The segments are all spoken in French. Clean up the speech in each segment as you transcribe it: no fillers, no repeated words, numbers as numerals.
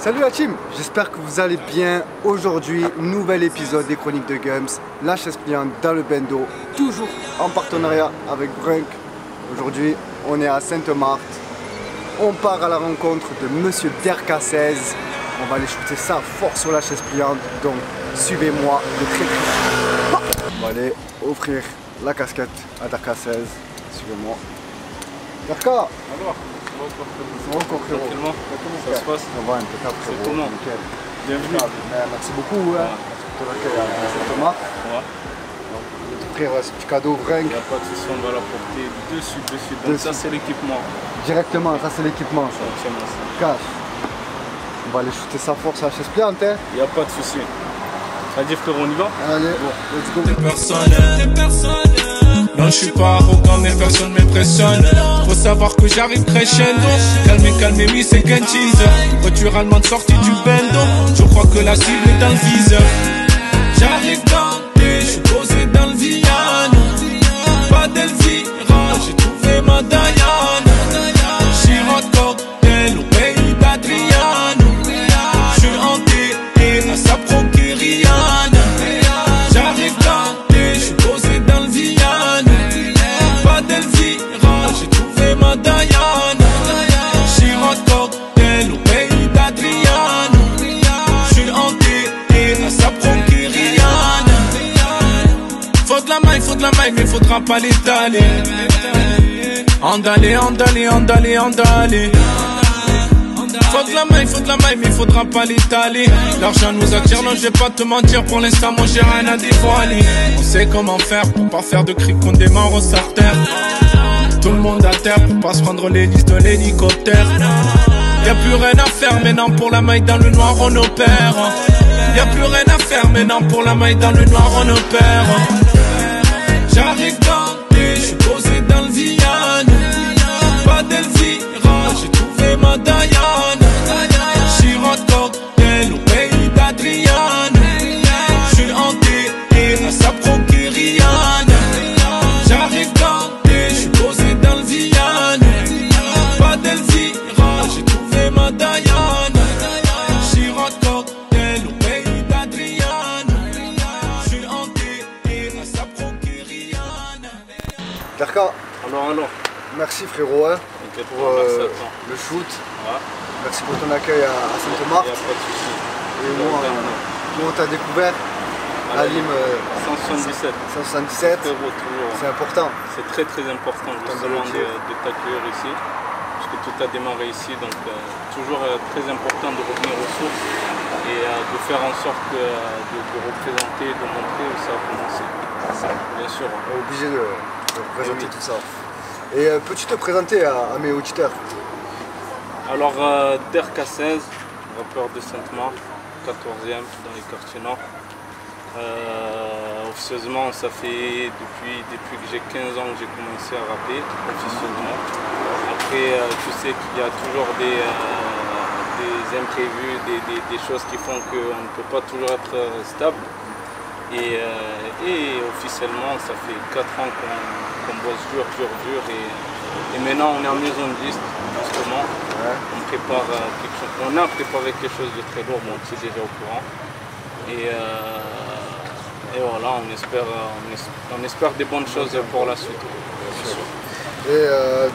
Salut la team, j'espère que vous allez bien. Aujourd'hui, nouvel épisode des Chroniques de Gums, la chaise pliante dans le bendo, toujours en partenariat avec Brunk. Aujourd'hui, on est à Sainte-Marthe. On part à la rencontre de Monsieur Derka16. On va aller shooter ça fort sur la chaise pliante, donc suivez-moi de très près. On va aller offrir la casquette à Derka16. Suivez-moi. Derka! Alors, Encore frérot. Comment ça se passe? Ça va, impeccable frérot. C'est comment? Nickel. Bienvenue. Merci beaucoup hein, pour l'accueil à Sainte-Marthe. Ouais. Je vais t'offrir ce petit cadeau Brunk. Il n'y a pas de souci, on va l'apporter dessus. Donc ça c'est l'équipement. Directement, ça c'est l'équipement ça. Tiens-moi ça. Cash. On va aller shooter sa force à la chaise pliante hein. Il n'y a pas de souci. Vas-y frérot, on y va? Allez, bon. Let's go. Non, je suis pas arrogant, mais personne m'impressionne. Faut savoir que j'arrive crescendo. Calmez, oui, c'est qu'un teaser. Voiture allemande sortie du bendo. Je crois que la cible est dans le viseur. J'arrive ganté, je suis posé dans le Viano. Pas d'Elvira, j'ai trouvé ma Diane. Chirac cocktail au pays d'Adriano. Je suis hanté, à sa Rihanna. J'arrive ganté, je suis posé dans le Viano. Pas d'Elvira, j'ai trouvé ma Diane. Chirac cocktail au pays d'Adriano. Je suis hanté, à sa Rihanna. Faut de la maille, mais faudra pas l'étaler. Andalé. Faut de la maille, mais faudra pas l'étaler. L'argent nous attire, non, je vais pas te mentir. Pour l'instant, moi j'ai rien à dévoiler. On sait comment faire pour pas faire de cris qu'on démarre au starter. Tout le monde à terre pour pas se prendre l'hélice de l'hélicoptère. Y'a plus rien à faire maintenant pour la maille dans le noir on opère. Y'a plus rien à faire maintenant pour la maille dans le noir on opère. J'arrive ganté, je suis posé dans le Viano. Pas d'Elvira, j'ai trouvé ma Diane. Chirac cocktail au pays d'Adriane. Je suis hanté, à sa Rihanna. J'arrive ganté, je suis posé dans le Viano. Pas d'Elvira, j'ai trouvé ma Diane. Chirac cocktail au pays d'Adriane. Je suis hanté, à sa Rihanna. Derka, Alors. merci frérot hein, pour le shoot. Ouais. Merci pour ton accueil à Sainte-Marthe. Il n'y a pas de souci. Et nous on t'a découvert à Lim 177. 177. C'est important. C'est très important justement de t'accueillir ici. Parce que tout a démarré ici. Donc toujours très important de revenir aux sources et de faire en sorte de représenter, de montrer où ça a commencé. Bien sûr. On est obligé de représenter tout ça. Et peux-tu te présenter à mes auditeurs? Alors Derka16, rappeur de Sainte-Marthe, 14e dans les quartiers nord. Officieusement, ça fait depuis que j'ai 15 ans que j'ai commencé à rapper, officieusement. Après, tu sais qu'il y a toujours des imprévus, des choses qui font qu'on ne peut pas toujours être stable. Et officiellement, ça fait 4 ans qu'on bosse dur. Et maintenant, on est en maison de disque, justement. Ouais. On a préparé quelque chose de très lourd, bon, tu es déjà au courant. Et voilà, on espère des bonnes choses pour la suite. Et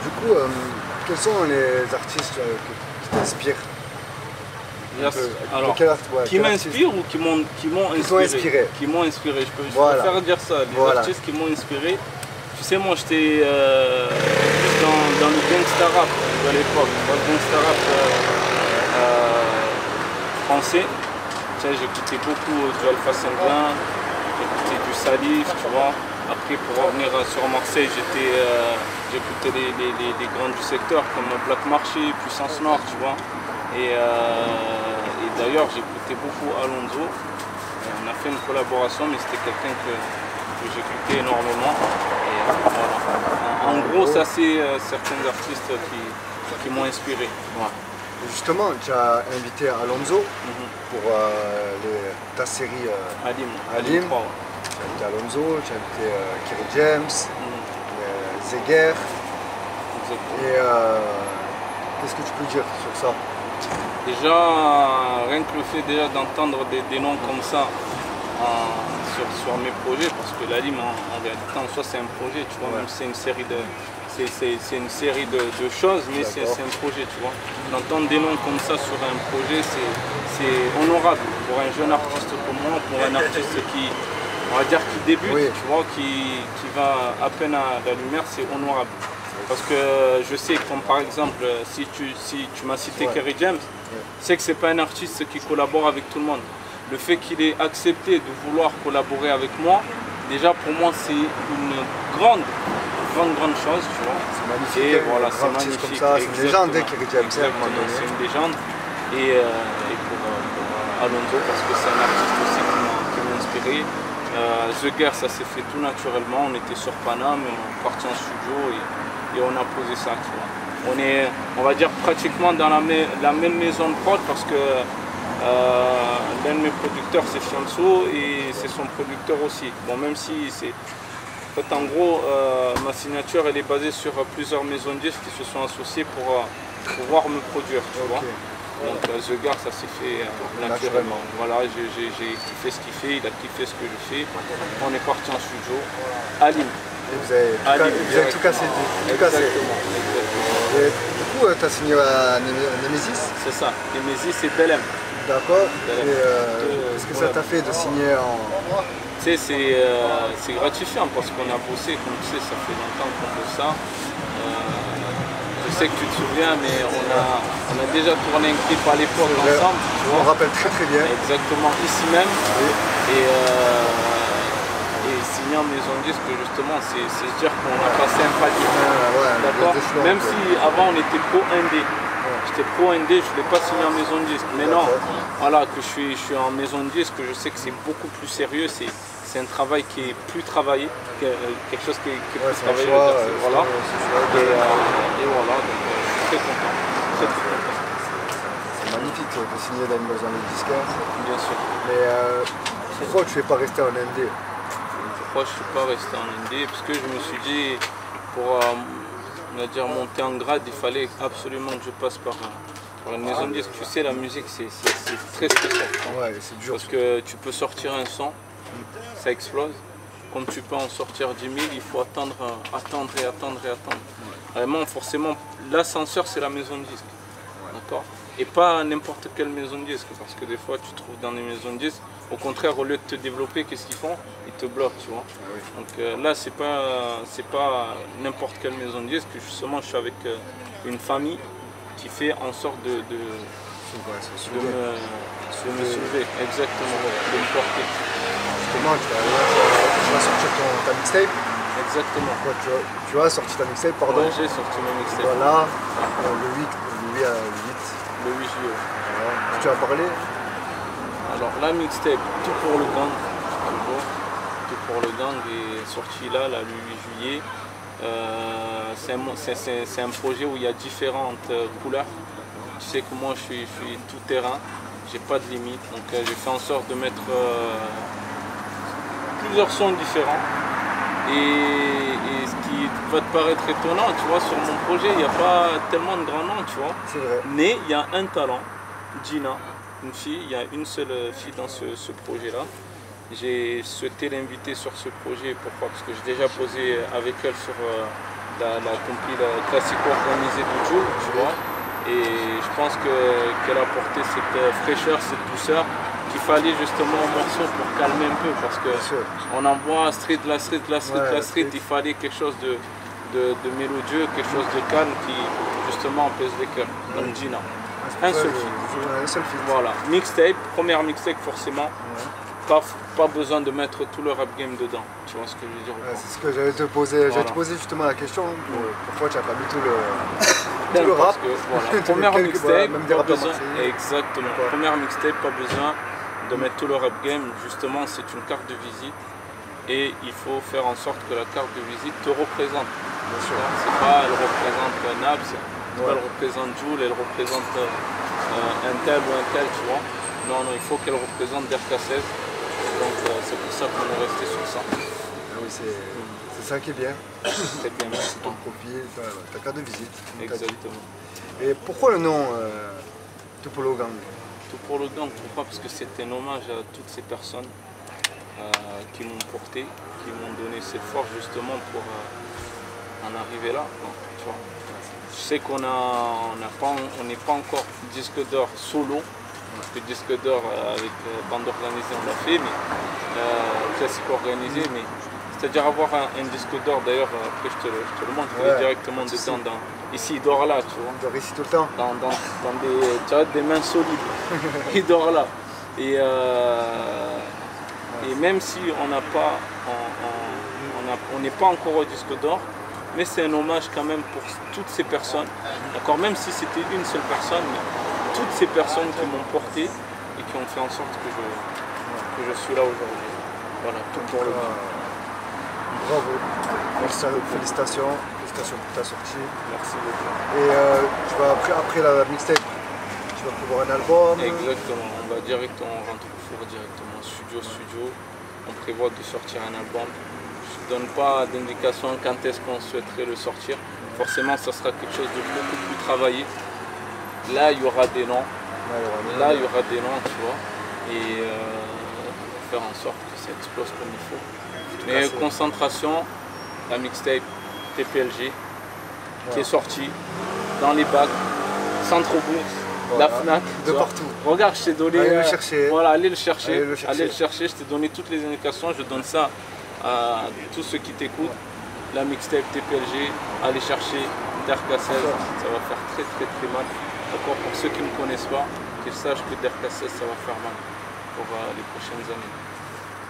du coup, quels sont les artistes qui t'inspirent? Alors, qui m'inspirent ou qui m'ont inspiré? Qui m'ont inspiré, je préfère dire ça. Les artistes qui m'ont inspiré. Tu sais, moi j'étais dans le gangsta rap de l'époque, le gangsta rap français. Tu sais, j'écoutais beaucoup du Alpha Sanguin, j'écoutais du Salif, tu vois. Après, pour revenir sur Marseille, j'écoutais les grands du secteur comme Black Marché, Puissance Nord, tu vois. Et d'ailleurs, j'écoutais beaucoup Alonso. On a fait une collaboration, mais c'était quelqu'un que j'écoutais énormément. Et voilà. En gros, ça c'est certains artistes qui m'ont inspiré. Ouais. Justement, tu as invité Alonso pour ta série Alim. Tu as invité Alonso, tu as invité Kerry James, Zeger. Et qu'est-ce que tu peux dire sur ça? Déjà, rien que le fait déjà d'entendre des noms comme ça sur mes projets, parce que la Lime en réalité en soi c'est un projet, tu vois, même si c'est une série de choses, mais c'est un projet, tu vois. D'entendre des noms comme ça sur un projet, c'est honorable pour un jeune artiste comme moi, pour un artiste qui, on va dire, qui débute, tu vois, qui va à peine à la lumière, c'est honorable. Parce que je sais, comme par exemple, si tu m'as cité Kerry James, c'est que c'est pas un artiste qui collabore avec tout le monde. Le fait qu'il ait accepté de vouloir collaborer avec moi, déjà pour moi c'est une grande chose, tu vois. C'est magnifique. Et voilà, c'est magnifique. Comme ça, c'est une légende, Kerry James. C'est une légende. Et pour Alonso, parce que c'est un artiste aussi qui m'a inspiré. The Guerre, ça s'est fait tout naturellement. On était sur Paname, on est parti en studio et on a posé ça, tu vois. On est, on va dire, pratiquement dans la même maison de prod parce que l'un de mes producteurs c'est Fianso et c'est son producteur aussi. Bon, même si c'est... En fait, en gros, ma signature elle est basée sur plusieurs maisons de disques qui se sont associées pour pouvoir me produire, tu vois. Donc The Guerre, ça s'est fait naturellement. Voilà, j'ai kiffé ce qu'il fait, il a kiffé ce que je fais. On est parti en studio à Lille. Et vous avez tout cassé. Exactement. Et du coup, tu as signé à Nemesis. C'est ça, Nemesis et Belém. D'accord. Qu'est-ce que ça t'a fait de signer en... Tu sais, c'est gratifiant parce qu'on a bossé, comme tu sais, ça fait longtemps qu'on bosse ça. Je sais que tu te souviens, mais on a déjà tourné un clip à l'époque ensemble. Je me rappelle très bien. Exactement, ici même. Oui. Et signer en maison de disque, justement, c'est se dire qu'on a passé un palier. D'accord. Même si avant on était pro indé. J'étais pro indé, je ne l'ai pas signé en maison de disque. Mais non, voilà, que je suis en maison de disque, je sais que c'est beaucoup plus sérieux. C'est un travail qui est plus travaillé, quelque chose qui est plus travaillé. Voilà. Et voilà, donc je suis très content. Très content. C'est magnifique de signer dans une maison de disque. Bien sûr. Mais pourquoi tu ne es pas resté en indé? Pourquoi je ne suis pas resté en indé? Parce que je me suis dit, pour on va dire, monter en grade, il fallait absolument que je passe par une maison de disque. Tu sais, la musique, c'est très spécial. Ouais, c'est dur. Parce que tu peux sortir un son, ça explose. Comme tu peux en sortir 10 000, il faut attendre. Vraiment, forcément, l'ascenseur, c'est la maison de disque. D'accord? Et pas n'importe quelle maison de disque. Parce que des fois, tu trouves dans les maisons de disques, au contraire, au lieu de te développer, qu'est-ce qu'ils font? Ils te bloquent, tu vois. Donc là, c'est pas n'importe quelle maison de disque. Justement, je suis avec une famille qui fait en sorte de me soulever, exactement, de me porter. Justement, tu vas sortir ta mixtape. Exactement. Tu as sorti ta mixtape, pardon. Ouais, j'ai sorti ma mixtape. Voilà, le 8 juillet. Voilà. Tu as parlé? Alors la mixtape, tout pour le gang, tout pour le gang est sorti là, le 8 juillet. C'est un projet où il y a différentes couleurs. Tu sais que moi je suis tout terrain, j'ai pas de limite, donc j'ai fait en sorte de mettre plusieurs sons différents. Et ce qui va te paraître étonnant, tu vois, sur mon projet, il n'y a pas tellement de grands noms, tu vois. C'est vrai. Mais il y a un talent, Gina, une fille, il y a une seule fille dans ce projet-là. J'ai souhaité l'inviter sur ce projet, pourquoi? Parce que j'ai déjà posé avec elle sur la compile classique organisée de Jules, tu vois. Et je pense qu'elle a apporté cette fraîcheur, cette douceur qu'il fallait justement au morceau pour calmer un peu, parce qu'on envoie street, il fallait quelque chose de mélodieux, quelque chose de calme qui justement apaise les cœurs. Donc Gina, un seul feat. Voilà, mixtape, première mixtape forcément. Pas besoin de mettre tout le rap game dedans, tu vois ce que je veux dire? C'est ce que j'allais te poser. J'allais te poser justement la question, pourquoi tu n'as pas mis tout le rap? Parce que, voilà, première mixtape, pas besoin, exactement. Première mixtape, pas besoin de mettre tout le rap game. Justement, c'est une carte de visite et il faut faire en sorte que la carte de visite te représente. C'est pas elle représente Nabs, elle représente Jules, elle représente un tel ou un tel, tu vois. Non, il faut qu'elle représente DRK16. Donc c'est pour ça qu'on est resté sur ça. Ah oui, c'est ça qui est bien. C'est bien, c'est ton profil, ta carte de visite. Exactement. Et pourquoi le nom Tout pour le gang. Tout pour le gang, pourquoi? Parce que c'est un hommage à toutes ces personnes qui m'ont porté, qui m'ont donné cette force justement pour en arriver là. Donc, tu vois. Je sais qu'on n'est pas encore disque d'or solo. Le disque d'or avec bande organisée, on l'a fait, mais classique organisé, mais c'est-à-dire avoir un disque d'or, d'ailleurs, après je te le montre, il est directement dedans, ici il dort là, tu vois. Il dort ici tout le temps. Dans tu vois, des mains solides, il dort là. Et même si on n'est pas encore au disque d'or, mais c'est un hommage quand même pour toutes ces personnes, d'accord, même si c'était une seule personne, mais toutes ces personnes qui m'ont porté et qui ont fait en sorte que je suis là aujourd'hui. Voilà, tout pour le bien. Bravo, félicitations pour ta sortie. Merci beaucoup. Et après la mixtape, tu vas prévoir un album? Exactement, on va directement, on rentre au four directement, studio. On prévoit de sortir un album. Je ne donne pas d'indication quand est-ce qu'on souhaiterait le sortir. Forcément, ça sera quelque chose de beaucoup plus travaillé. Là, il y aura des noms. Là, il y aura des noms, tu vois. Et faire en sorte que ça explose comme il faut. Mais concentration, la mixtape TPLG qui est sortie dans les bacs, Centre-Bourse, la FNAC. De partout. Regarde, je t'ai donné. Allez le chercher. Voilà, allez le chercher. Je t'ai donné toutes les indications. Je donne ça à tous ceux qui t'écoutent. La mixtape TPLG, allez chercher Derka 16. Ça va faire très mal. D'accord, pour ceux qui ne me connaissent pas, qu'ils sachent que Derka 16, ça va faire mal pour les prochaines années.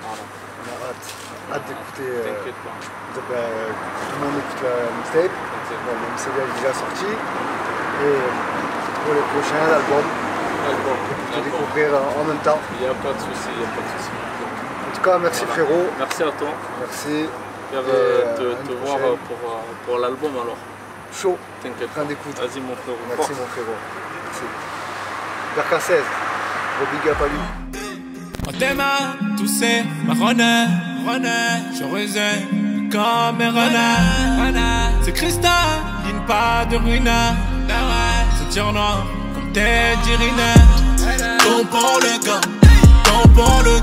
Voilà. On a hâte d'écouter. T'inquiète pas. Tout le monde écoute la mixtape. La mixtape est déjà sortie. Et pour les prochains, l'album. Pour te découvrir en même temps. Il n'y a pas de souci, En tout cas, merci frérot. Merci à toi. Merci. J'espère te voir pour l'album alors. Chaud. T'inquiète. Plein d'écoute. Vas-y mon frérot. Merci mon frérot. Merci. Derka 16. Gros big up à lui. Quand tes mains toussaient ma renard, je rusais comme un renard. C'est cristalline, pas de ruina. C'est tir noir comme tes dirina. Ton pour le gars, ton pour le